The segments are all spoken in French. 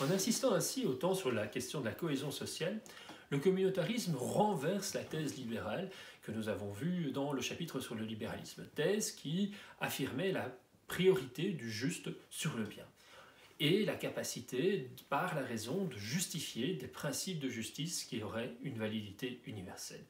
En insistant ainsi autant sur la question de la cohésion sociale, le communautarisme renverse la thèse libérale que nous avons vue dans le chapitre sur le libéralisme, thèse qui affirmait la priorité du juste sur le bien et la capacité, par la raison, de justifier des principes de justice qui auraient une validité universelle.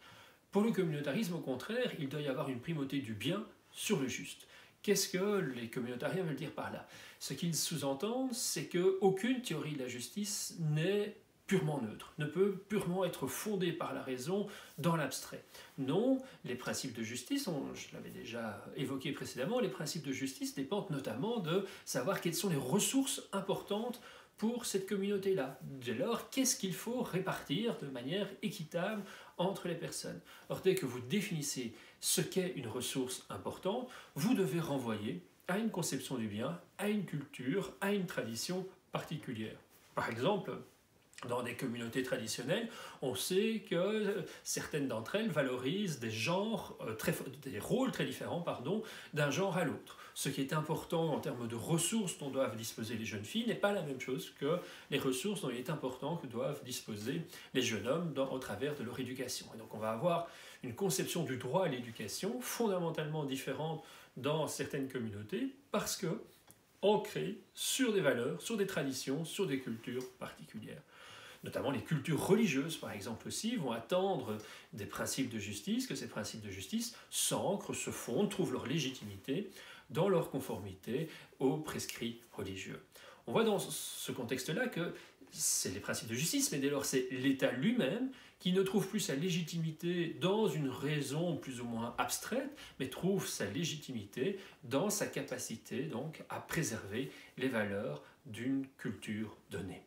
Pour le communautarisme, au contraire, il doit y avoir une primauté du bien sur le juste. Qu'est-ce que les communautariens veulent dire par là? Ce qu'ils sous-entendent, c'est qu'aucune théorie de la justice n'est purement neutre, ne peut purement être fondée par la raison dans l'abstrait. Non, les principes de justice, je l'avais déjà évoqué précédemment, les principes de justice dépendent notamment de savoir quelles sont les ressources importantes pour cette communauté-là. Dès lors, qu'est-ce qu'il faut répartir de manière équitable entre les personnes? Or, dès que vous définissez ce qu'est une ressource importante, vous devez renvoyer à une conception du bien, à une culture, à une tradition particulière. Par exemple, dans des communautés traditionnelles, on sait que certaines d'entre elles valorisent des des rôles très différents d'un genre à l'autre. Ce qui est important en termes de ressources dont doivent disposer les jeunes filles n'est pas la même chose que les ressources dont il est important que doivent disposer les jeunes hommes au travers de leur éducation. Et donc on va avoir une conception du droit à l'éducation fondamentalement différente dans certaines communautés parce que ancrée sur des valeurs, sur des traditions, sur des cultures particulières. Notamment les cultures religieuses, par exemple aussi, vont attendre des principes de justice, que ces principes de justice s'ancrent, se fondent, trouvent leur légitimité dans leur conformité aux prescrits religieux. On voit dans ce contexte-là que c'est les principes de justice, mais dès lors c'est l'État lui-même qui ne trouve plus sa légitimité dans une raison plus ou moins abstraite, mais trouve sa légitimité dans sa capacité donc à préserver les valeurs d'une culture donnée.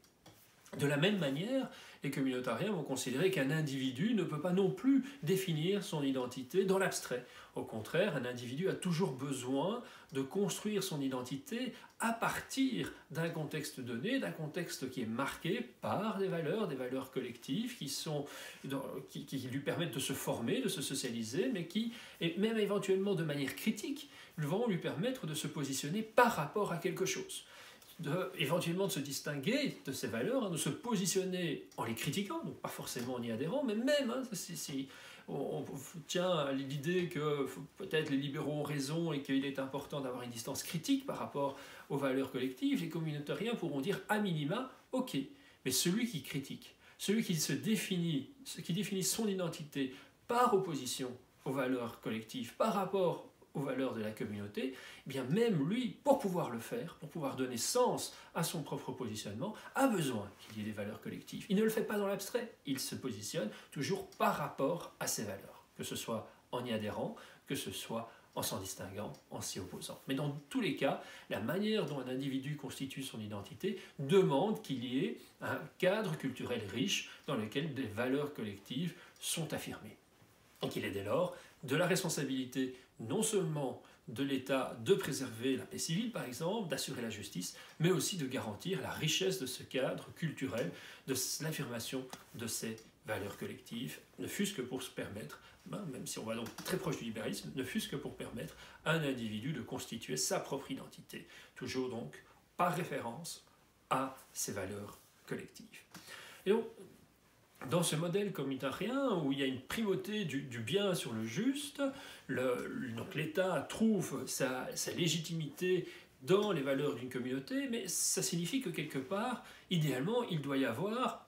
De la même manière, les communautariens vont considérer qu'un individu ne peut pas non plus définir son identité dans l'abstrait. Au contraire, un individu a toujours besoin de construire son identité à partir d'un contexte donné, d'un contexte qui est marqué par des valeurs collectives qui lui permettent de se former, de se socialiser, mais qui, et même éventuellement de manière critique, vont lui permettre de se positionner par rapport à quelque chose. Éventuellement de se distinguer de ces valeurs, de se positionner en les critiquant, donc pas forcément en y adhérant, mais même si on tient à l'idée que peut-être les libéraux ont raison et qu'il est important d'avoir une distance critique par rapport aux valeurs collectives, les communautariens pourront dire à minima, ok, mais celui qui critique, celui qui définit son identité par opposition aux valeurs collectives, par rapport aux valeurs de la communauté, eh bien même lui, pour pouvoir le faire, pour pouvoir donner sens à son propre positionnement, a besoin qu'il y ait des valeurs collectives. Il ne le fait pas dans l'abstrait, il se positionne toujours par rapport à ces valeurs, que ce soit en y adhérant, que ce soit en s'en distinguant, en s'y opposant. Mais dans tous les cas, la manière dont un individu constitue son identité demande qu'il y ait un cadre culturel riche dans lequel des valeurs collectives sont affirmées. Et qu'il est dès lors de la responsabilité non seulement de l'État de préserver la paix civile, par exemple, d'assurer la justice, mais aussi de garantir la richesse de ce cadre culturel, de l'affirmation de ces valeurs collectives, ne fût-ce que pour se permettre, même si on va donc très proche du libéralisme, ne fût-ce que pour permettre à un individu de constituer sa propre identité, toujours donc par référence à ces valeurs collectives. Et donc, dans ce modèle communautarien où il y a une primauté du bien sur le juste, donc l'État trouve sa légitimité dans les valeurs d'une communauté, mais ça signifie que quelque part, idéalement, il doit y avoir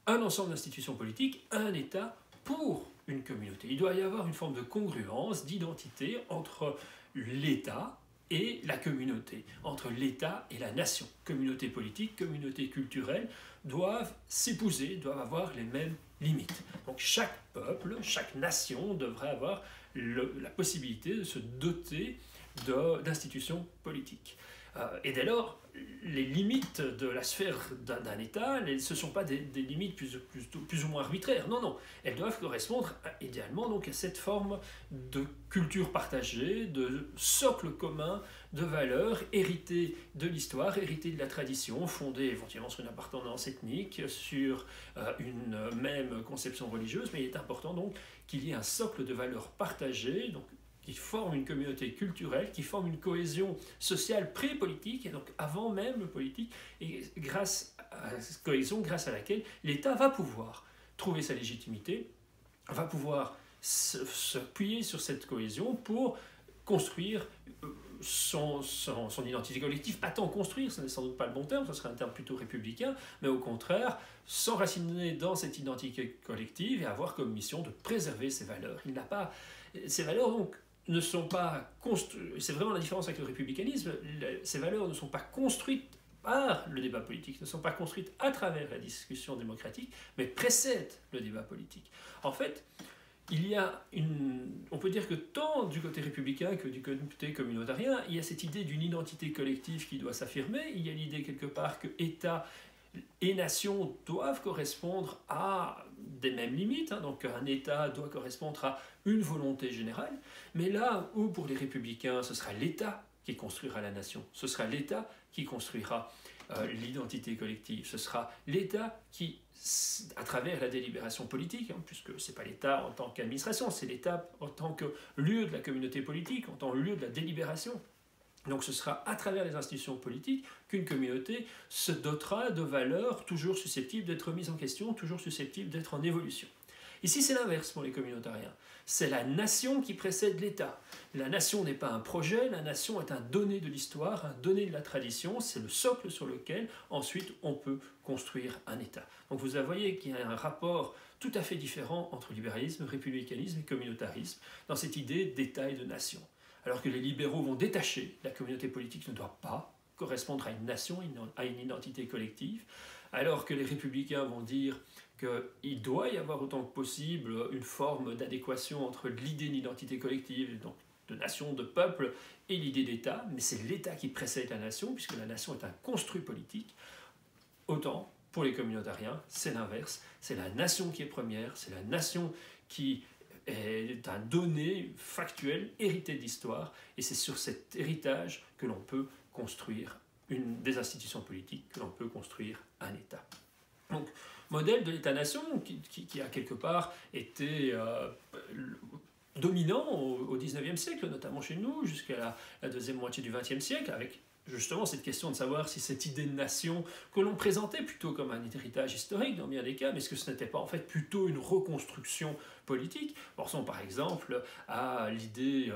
un ensemble d'institutions politiques, un État pour une communauté. Il doit y avoir une forme de congruence, d'identité entre l'État et la communauté, entre l'État et la nation. Communauté politique, communauté culturelle doivent s'épouser, doivent avoir les mêmes limites. Donc chaque peuple, chaque nation devrait avoir la possibilité de se doter d'institutions politiques. Et dès lors, les limites de la sphère d'un État, ce ne sont pas des limites plus ou moins arbitraires. Non, non. Elles doivent correspondre idéalement donc, à cette forme de culture partagée, de socle commun de valeurs héritées de l'histoire, héritées de la tradition, fondées éventuellement sur une appartenance ethnique, sur une même conception religieuse, mais il est important donc qu'il y ait un socle de valeurs partagées, donc qui forment une communauté culturelle, qui forment une cohésion sociale pré-politique, et donc avant même le politique, et grâce cohésion grâce à laquelle l'État va pouvoir trouver sa légitimité, va pouvoir s'appuyer sur cette cohésion pour construire son identité collective. Pas tant construire, ce n'est sans doute pas le bon terme, ce serait un terme plutôt républicain, mais au contraire, s'enraciner dans cette identité collective et avoir comme mission de préserver ses valeurs. Ces valeurs, donc, ne sont pas construites, c'est vraiment la différence avec le républicanisme, ces valeurs ne sont pas construites par le débat politique, ne sont pas construites à travers la discussion démocratique, mais précèdent le débat politique. En fait, on peut dire que tant du côté républicain que du côté communautarien, il y a cette idée d'une identité collective qui doit s'affirmer, il y a l'idée quelque part que État et nation doivent correspondre à des mêmes limites, donc un État doit correspondre à une volonté générale, mais là où pour les républicains ce sera l'État qui construira la nation, ce sera l'État qui construira l'identité collective, ce sera l'État qui, à travers la délibération politique, puisque ce n'est pas l'État en tant qu'administration, c'est l'État en tant que lieu de la communauté politique, en tant que lieu de la délibération. Donc ce sera à travers les institutions politiques qu'une communauté se dotera de valeurs toujours susceptibles d'être mises en question, toujours susceptibles d'être en évolution. Ici, c'est l'inverse pour les communautariens. C'est la nation qui précède l'État. La nation n'est pas un projet, la nation est un donné de l'histoire, un donné de la tradition, c'est le socle sur lequel, ensuite, on peut construire un État. Donc vous voyez qu'il y a un rapport tout à fait différent entre libéralisme, républicanisme et communautarisme dans cette idée d'État et de nation. Alors que les libéraux vont détacher, la communauté politique ne doit pas correspondre à une nation, à une identité collective, alors que les républicains vont dire qu'il doit y avoir autant que possible une forme d'adéquation entre l'idée d'identité collective, donc de nation, de peuple, et l'idée d'État, mais c'est l'État qui précède la nation, puisque la nation est un construit politique. Autant, pour les communautariens, c'est l'inverse, c'est la nation qui est première, c'est la nation qui est un donné factuel, hérité de l'histoire, et c'est sur cet héritage que l'on peut construire des institutions politiques, que l'on peut construire un État. Donc, modèle de l'État-nation qui a quelque part été dominant au XIXe siècle, notamment chez nous, jusqu'à la deuxième moitié du XXe siècle, avec justement cette question de savoir si cette idée de nation que l'on présentait plutôt comme un héritage historique dans bien des cas, mais est-ce que ce n'était pas en fait plutôt une reconstruction politique? Pensons par exemple à l'idée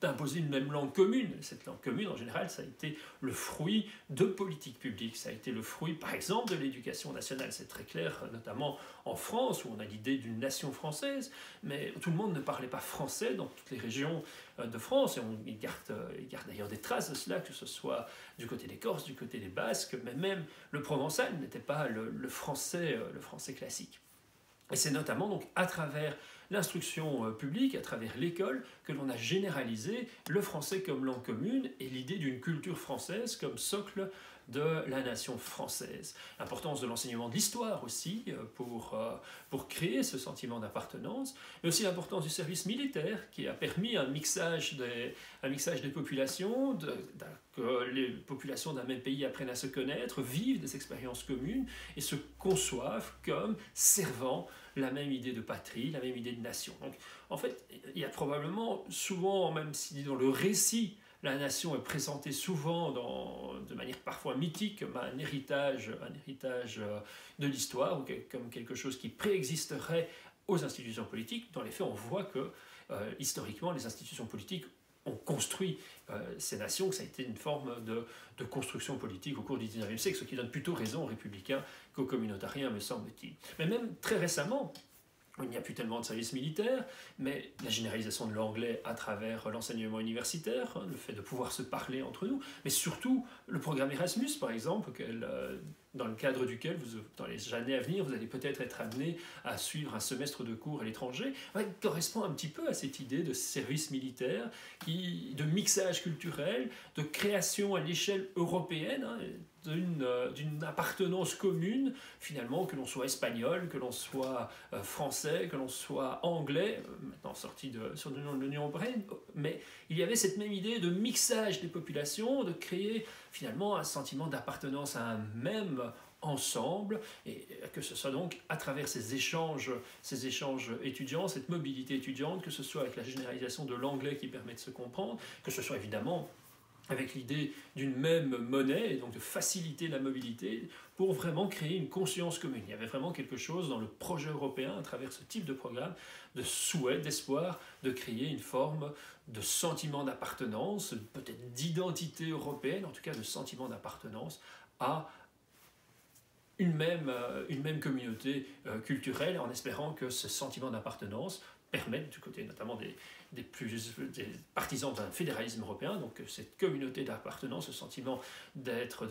d'imposer une même langue commune. Cette langue commune, en général, ça a été le fruit de politiques publiques. Ça a été le fruit, par exemple, de l'éducation nationale. C'est très clair, notamment en France, où on a l'idée d'une nation française, mais tout le monde ne parlait pas français dans toutes les régions de France, et il garde d'ailleurs des traces de cela, que ce soit du côté des Corses, du côté des Basques, mais même le provençal n'était pas le français classique. Et c'est notamment donc à travers l'instruction publique, à travers l'école, que l'on a généralisé le français comme langue commune et l'idée d'une culture française comme socle de la nation française. L'importance de l'enseignement de l'histoire aussi pour créer ce sentiment d'appartenance, mais aussi l'importance du service militaire qui a permis un mixage des populations, que les populations d'un même pays apprennent à se connaître, vivent des expériences communes et se conçoivent comme servant la même idée de patrie, la même idée de nation. Donc, en fait, il y a probablement souvent, même si dans le récit, la nation est présentée souvent de manière parfois mythique comme un héritage de l'histoire, ou comme quelque chose qui préexisterait aux institutions politiques. Dans les faits, on voit que historiquement, les institutions politiques ont construit ces nations, que ça a été une forme de construction politique au cours du XIXe siècle, ce qui donne plutôt raison aux républicains qu'aux communautariens, me semble-t-il. Mais même très récemment, il n'y a plus tellement de service militaire, mais la généralisation de l'anglais à travers l'enseignement universitaire, le fait de pouvoir se parler entre nous, mais surtout le programme Erasmus, par exemple, dans le cadre duquel, dans les années à venir, vous allez peut-être être amené à suivre un semestre de cours à l'étranger, correspond un petit peu à cette idée de service militaire, de mixage culturel, de création à l'échelle européenne, d'une appartenance commune, finalement, que l'on soit espagnol, que l'on soit français, que l'on soit anglais, maintenant sorti de l'Union européenne, mais il y avait cette même idée de mixage des populations, de créer finalement un sentiment d'appartenance à un même ensemble, et que ce soit donc à travers ces échanges étudiants, cette mobilité étudiante, que ce soit avec la généralisation de l'anglais qui permet de se comprendre, que ce soit évidemment avec l'idée d'une même monnaie, et donc de faciliter la mobilité, pour vraiment créer une conscience commune. Il y avait vraiment quelque chose dans le projet européen, à travers ce type de programme, de souhait, d'espoir, de créer une forme de sentiment d'appartenance, peut-être d'identité européenne, en tout cas de sentiment d'appartenance à une même communauté culturelle, en espérant que ce sentiment d'appartenance permette, du côté notamment des partisans d'un fédéralisme européen, donc cette communauté d'appartenance, ce sentiment d'être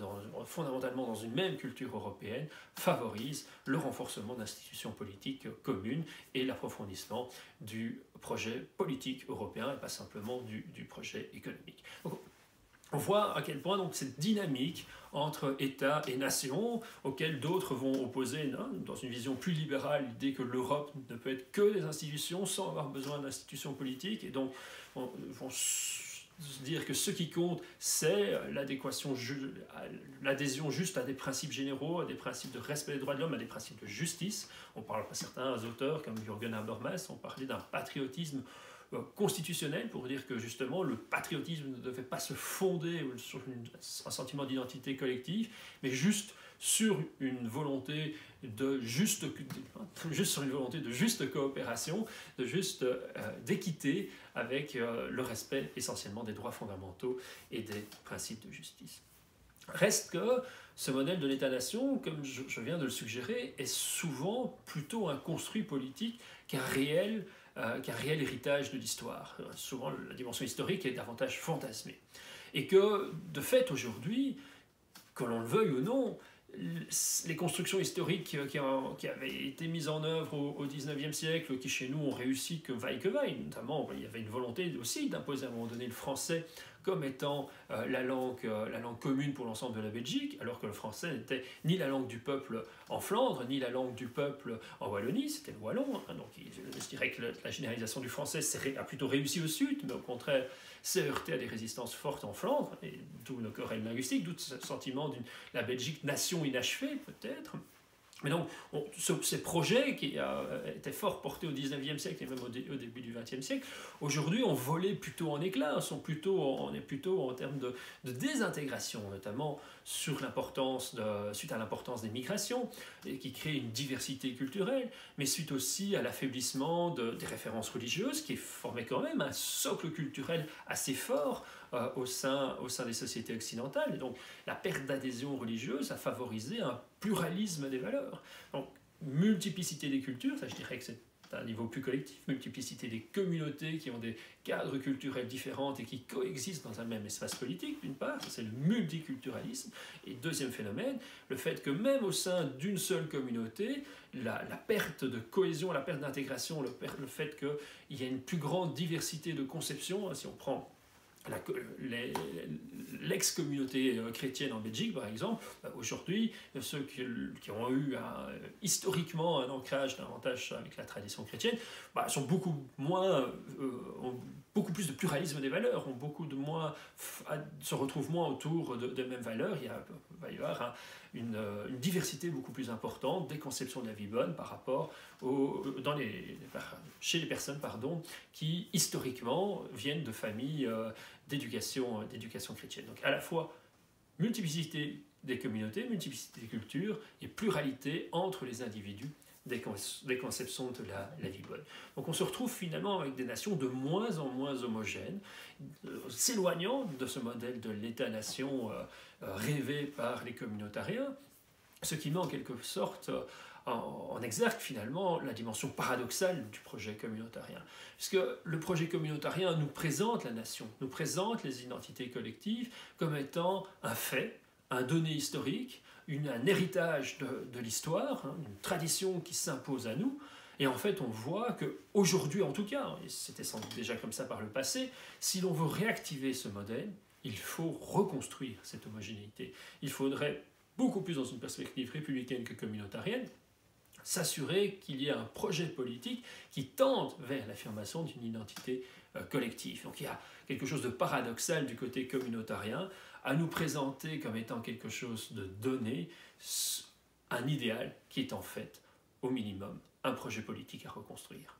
fondamentalement dans une même culture européenne, favorise le renforcement d'institutions politiques communes et l'approfondissement du projet politique européen et pas simplement du projet économique. Donc, on voit à quel point donc, cette dynamique entre État et nation, auquel d'autres vont opposer, dans une vision plus libérale, l'idée que l'Europe ne peut être que des institutions sans avoir besoin d'institutions politiques, et donc vont dire que ce qui compte, c'est l'adhésion juste à des principes généraux, à des principes de respect des droits de l'homme, à des principes de justice. On parle, certains auteurs comme Jürgen Habermas ont parlé d'un patriotisme constitutionnel, pour dire que justement le patriotisme ne devait pas se fonder sur un sentiment d'identité collective, mais juste sur une volonté de juste coopération, d'équité, avec le respect essentiellement des droits fondamentaux et des principes de justice. Reste que ce modèle de l'État-nation, comme je viens de le suggérer, est souvent plutôt un construit politique qu'un réel héritage de l'histoire. Souvent, la dimension historique est davantage fantasmée. Et que, de fait, aujourd'hui, que l'on le veuille ou non, les constructions historiques qui avaient été mises en œuvre au XIXe siècle, qui chez nous ont réussi que vaille que vaille, notamment, il y avait une volonté aussi d'imposer à un moment donné le français comme étant la langue commune pour l'ensemble de la Belgique, alors que le français n'était ni la langue du peuple en Flandre, ni la langue du peuple en Wallonie, c'était le wallon. Donc je dirais que la généralisation du français a plutôt réussi au sud, mais au contraire s'est heurté à des résistances fortes en Flandre, et d'où nos querelles linguistiques, d'où ce sentiment de la Belgique nation inachevée, peut-être. Mais donc, ces projets qui étaient fort portés au XIXe siècle et même au début du XXe siècle, aujourd'hui ont volé plutôt en éclats, on est plutôt en termes de désintégration, notamment suite à l'importance des migrations, qui crée une diversité culturelle, mais suite aussi à l'affaiblissement des références religieuses, qui formaient quand même un socle culturel assez fort au sein des sociétés occidentales. Et donc la perte d'adhésion religieuse a favorisé un pluralisme des valeurs. Donc multiplicité des cultures, ça je dirais que c'est à un niveau plus collectif, multiplicité des communautés qui ont des cadres culturels différents et qui coexistent dans un même espace politique, d'une part, c'est le multiculturalisme. Et deuxième phénomène, le fait que même au sein d'une seule communauté, la perte de cohésion, la perte d'intégration, le fait qu'il y ait une plus grande diversité de conceptions, si on prend l'ex-communauté chrétienne en Belgique, par exemple, aujourd'hui, ceux qui ont eu historiquement un ancrage davantage avec la tradition chrétienne, sont ont beaucoup plus de pluralisme des valeurs, se retrouvent moins autour de mêmes valeurs. Il va y avoir une diversité beaucoup plus importante des conceptions de la vie bonne par rapport chez les personnes qui historiquement viennent de familles d'éducation chrétienne. Donc à la fois multiplicité des communautés, multiplicité des cultures et pluralité entre les individus des conceptions de la vie bonne. Donc on se retrouve finalement avec des nations de moins en moins homogènes, s'éloignant de ce modèle de l'État-nation rêvé par les communautariens, ce qui met en quelque sorte en exergue finalement la dimension paradoxale du projet communautarien. Puisque le projet communautarien nous présente la nation, nous présente les identités collectives comme étant un fait, un donné historique, un héritage de l'histoire, une tradition qui s'impose à nous. Et en fait, on voit qu'aujourd'hui, en tout cas, et c'était sans doute déjà comme ça par le passé, si l'on veut réactiver ce modèle, il faut reconstruire cette homogénéité. Il faudrait, beaucoup plus dans une perspective républicaine que communautarienne, s'assurer qu'il y ait un projet politique qui tende vers l'affirmation d'une identité collective. Donc il y a quelque chose de paradoxal du côté communautarien à nous présenter comme étant quelque chose de donné, un idéal qui est en fait, au minimum, un projet politique à reconstruire.